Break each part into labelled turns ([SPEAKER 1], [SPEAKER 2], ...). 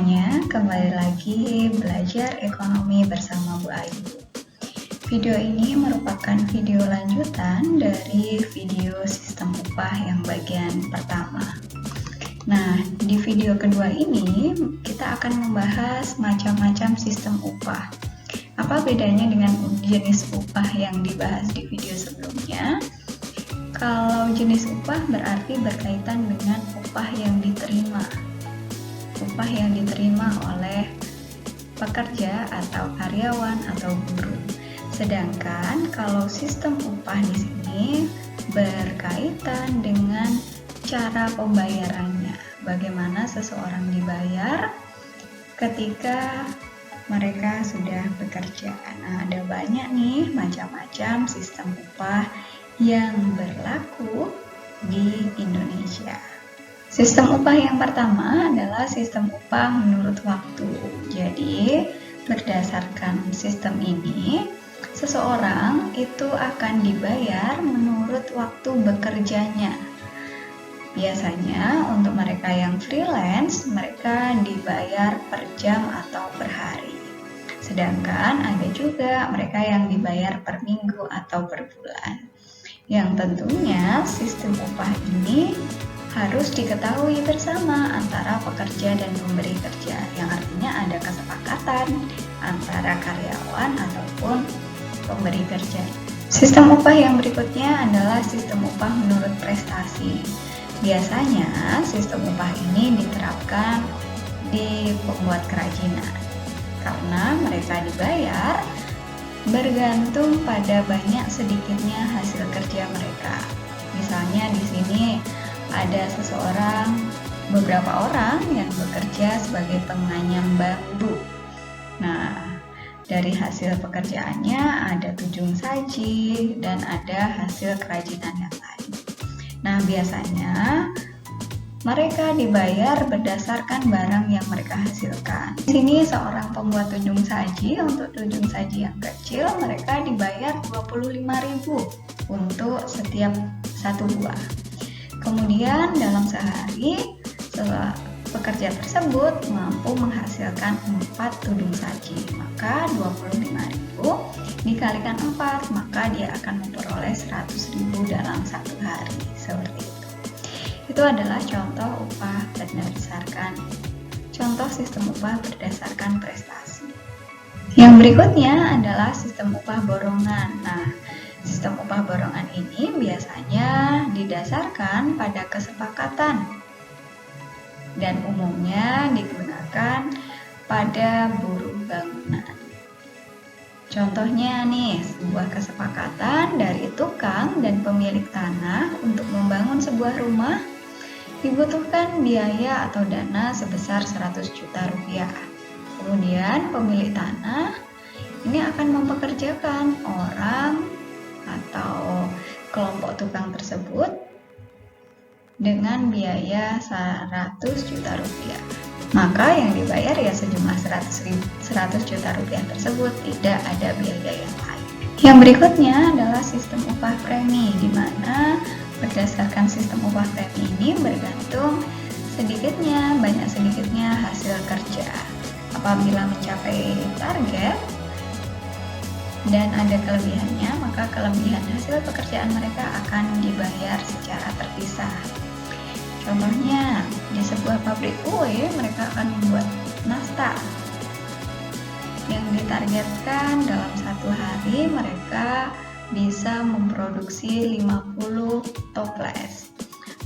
[SPEAKER 1] semuanya, kembali lagi belajar ekonomi bersama Bu Ayu. Video ini merupakan video lanjutan dari video sistem upah yang bagian pertama. Nah, di video kedua ini kita akan membahas macam-macam sistem upah. Apa bedanya dengan jenis upah yang dibahas di video sebelumnya? Kalau jenis upah berarti berkaitan dengan upah yang diterima oleh pekerja atau karyawan atau buruh. Sedangkan kalau sistem upah di sini berkaitan dengan cara pembayarannya. Bagaimana seseorang dibayar ketika mereka sudah bekerja. Nah, ada banyak nih macam-macam sistem upah yang berlaku di Indonesia. Sistem upah yang pertama adalah sistem upah menurut waktu. Jadi, berdasarkan sistem ini, seseorang itu akan dibayar menurut waktu bekerjanya. Biasanya untuk mereka yang freelance, mereka dibayar per jam atau per hari. Sedangkan ada juga mereka yang dibayar per minggu atau per bulan. Yang tentunya sistem upah ini harus diketahui bersama antara pekerja dan pemberi kerja, yang artinya ada kesepakatan antara karyawan ataupun pemberi kerja. Sistem upah yang berikutnya adalah sistem upah menurut prestasi. Biasanya sistem upah ini diterapkan di pembuat kerajinan karena mereka dibayar bergantung pada banyak sedikitnya hasil kerja mereka. Misalnya di sini ada beberapa orang yang bekerja sebagai penganyam bambu. Nah, dari hasil pekerjaannya ada tujung saji dan ada hasil kerajinan yang lain. Nah, biasanya mereka dibayar berdasarkan barang yang mereka hasilkan. Di sini seorang pembuat tujung saji, untuk tujung saji yang kecil mereka dibayar 25.000 untuk setiap satu buah. Kemudian dalam sehari pekerja tersebut mampu menghasilkan 4 tudung saji, maka 25.000 dikalikan 4, maka dia akan memperoleh 100.000 dalam satu hari, seperti itu. Itu adalah contoh upah contoh sistem upah berdasarkan prestasi. Yang berikutnya adalah sistem upah borongan. Nah, sistem upah borongan ini biasanya didasarkan pada kesepakatan dan umumnya digunakan pada buruh bangunan. Contohnya nih, sebuah kesepakatan dari tukang dan pemilik tanah untuk membangun sebuah rumah dibutuhkan biaya atau dana sebesar 100 juta rupiah. Kemudian pemilik tanah ini akan mempekerjakan orang atau kelompok tukang tersebut dengan biaya 100 juta rupiah. Maka yang dibayar ya sejumlah 100 juta rupiah tersebut, tidak ada biaya yang lain. Yang berikutnya adalah sistem upah premi, di mana berdasarkan sistem upah premi ini bergantung banyak sedikitnya hasil kerja. Apabila mencapai target dan ada kelebihannya, maka kelebihan hasil pekerjaan mereka akan dibayar secara terpisah. Contohnya, di sebuah pabrik kue, mereka akan membuat nastar yang ditargetkan dalam satu hari mereka bisa memproduksi 50 toples.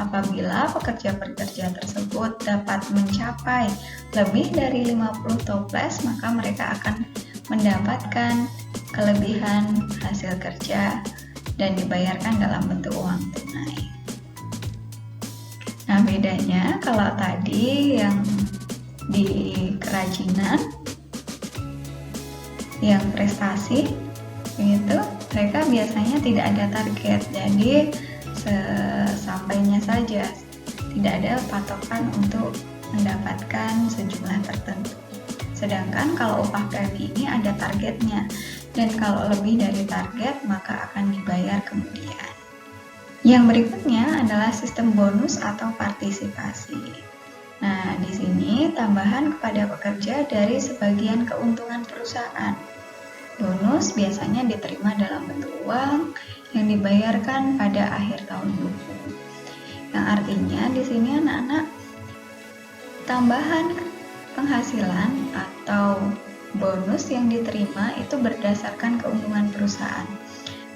[SPEAKER 1] Apabila pekerja-pekerja tersebut dapat mencapai lebih dari 50 toples, maka mereka akan mendapatkan kelebihan hasil kerja dan dibayarkan dalam bentuk uang tunai. Nah, bedanya kalau tadi yang di kerajinan, yang prestasi itu mereka biasanya tidak ada target, jadi sesampainya saja, tidak ada patokan untuk mendapatkan sejumlah tertentu. Sedangkan kalau upah premi ini ada targetnya, dan kalau lebih dari target maka akan dibayar kemudian. Yang berikutnya adalah sistem bonus atau partisipasi. Nah, di sini tambahan kepada pekerja dari sebagian keuntungan perusahaan. Bonus biasanya diterima dalam bentuk uang yang dibayarkan pada akhir tahun buku. Yang artinya di sini anak-anak, tambahan penghasilan atau bonus yang diterima itu berdasarkan keuntungan perusahaan.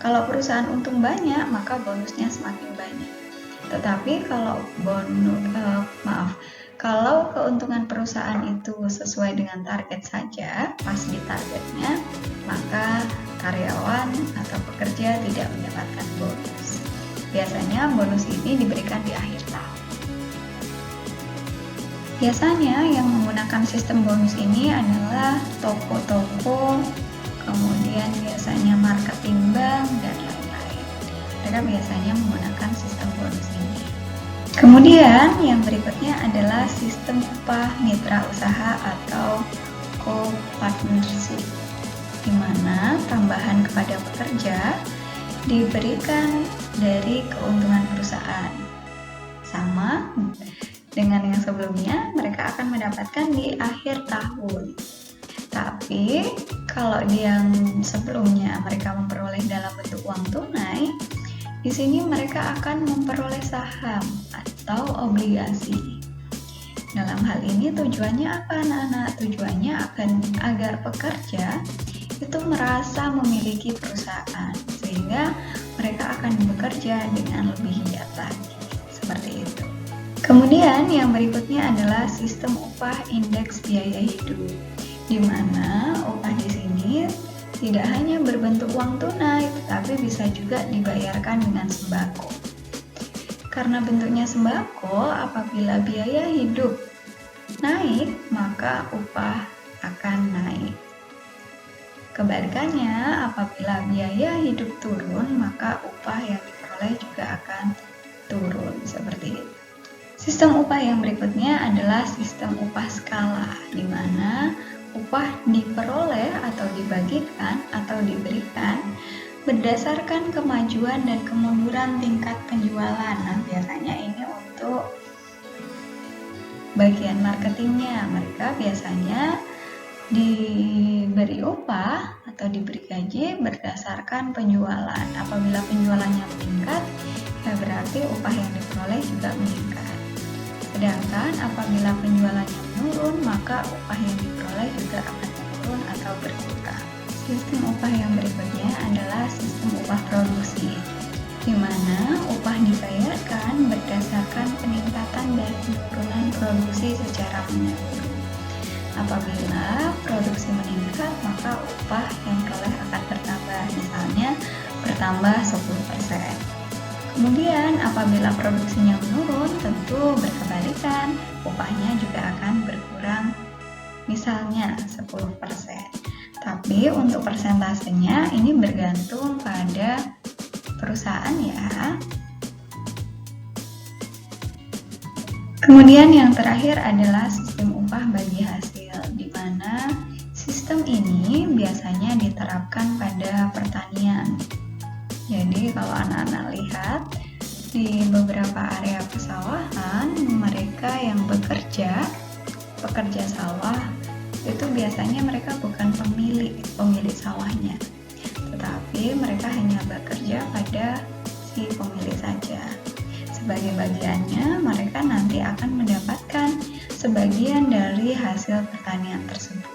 [SPEAKER 1] Kalau perusahaan untung banyak, maka bonusnya semakin banyak. Tetapi kalau kalau keuntungan perusahaan itu sesuai dengan target saja, pas di targetnya, maka karyawan atau pekerja tidak mendapatkan bonus. Biasanya bonus ini diberikan di akhir tahun. Biasanya yang menggunakan sistem bonus ini adalah toko-toko, kemudian biasanya marketing bank, dan lain-lain. Mereka biasanya menggunakan sistem bonus ini. Kemudian yang berikutnya adalah sistem upah mitra usaha atau co-partnership, di mana tambahan kepada pekerja diberikan dari keuntungan perusahaan. Sama dengan yang sebelumnya, mereka akan mendapatkan di akhir tahun. Tapi kalau yang sebelumnya mereka memperoleh dalam bentuk uang tunai, di sini mereka akan memperoleh saham atau obligasi. Dalam hal ini tujuannya apa anak-anak? Tujuannya agar pekerja itu merasa memiliki perusahaan, sehingga mereka akan bekerja dengan lebih giat lagi. Seperti itu. Kemudian yang berikutnya adalah sistem upah indeks biaya hidup, di mana upah di sini tidak hanya berbentuk uang tunai, tetapi bisa juga dibayarkan dengan sembako. Karena bentuknya sembako, apabila biaya hidup naik, maka upah akan naik. Kebalikannya, apabila biaya hidup turun, maka upah yang diperoleh juga akan turun, seperti itu. Sistem upah yang berikutnya adalah sistem upah skala, di mana upah diperoleh atau dibagikan atau diberikan berdasarkan kemajuan dan kemunduran tingkat penjualan. Nah, biasanya ini untuk bagian marketingnya. Mereka biasanya diberi upah atau diberi gaji berdasarkan penjualan. Apabila penjualannya meningkat, ya berarti upah yang diperoleh juga meningkat. Sedangkan apabila penjualannya menurun, maka upah yang diperoleh juga akan menurun atau berkurang. Sistem upah yang berikutnya adalah sistem upah produksi, di mana upah dibayarkan berdasarkan peningkatan dan penurunan produksi secara menyeluruh. Apabila produksi meningkat, maka upah yang diperoleh akan bertambah, misalnya bertambah 10%. Kemudian apabila produksinya menurun, tentu berkebalikan, upahnya juga akan berkurang, misalnya 10%. Tapi untuk persentasenya ini bergantung pada perusahaan ya. Kemudian yang terakhir adalah sistem upah bagi hasil, di mana sistem ini biasanya diterapkan pada pertanian. Jadi kalau anak-anak lihat di beberapa area pesawahan, mereka yang pekerja sawah, itu biasanya mereka bukan pemilik sawahnya, tetapi mereka hanya bekerja pada si pemilik saja. Sebagai bagiannya, mereka nanti akan mendapatkan sebagian dari hasil pertanian tersebut.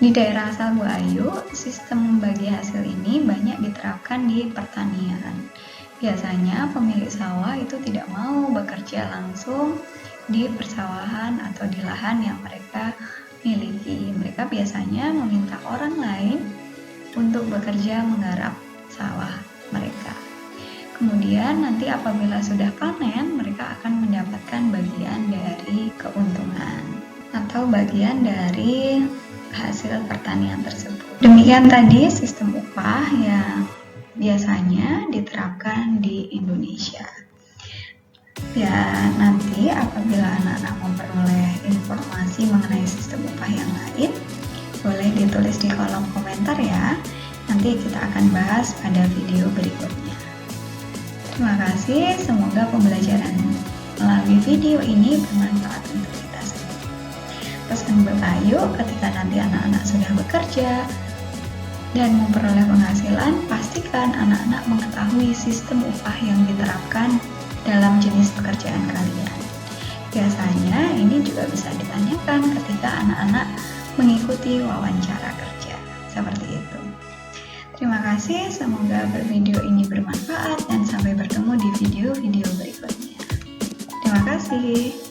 [SPEAKER 1] Di daerah asal Bu Ayu, sistem membagi hasil ini banyak diterapkan di pertanian. Biasanya pemilik sawah itu tidak mau bekerja langsung di persawahan atau di lahan yang mereka miliki. Mereka biasanya meminta orang lain untuk bekerja menggarap sawah mereka. Kemudian nanti apabila sudah panen, mereka akan mendapatkan bagian dari keuntungan atau bagian dari hasil pertanian tersebut. Demikian tadi sistem upah yang biasanya diterapkan di Indonesia. Ya, nanti apabila anak-anak memperoleh informasi mengenai sistem upah yang lain, boleh ditulis di kolom komentar ya. Nanti kita akan bahas pada video berikutnya. Terima kasih, semoga pembelajaran melalui video ini bermanfaat untuk kita semua. Pesan Bayu, ketika nanti anak-anak sudah bekerja dan memperoleh penghasilan, pastikan anak-anak mengetahui sistem upah yang diterapkan dalam jenis pekerjaan kalian. Biasanya ini juga bisa ditanyakan ketika anak-anak mengikuti wawancara kerja. Seperti itu. Terima kasih, semoga video ini bermanfaat dan sampai bertemu di video-video berikutnya. Terima kasih.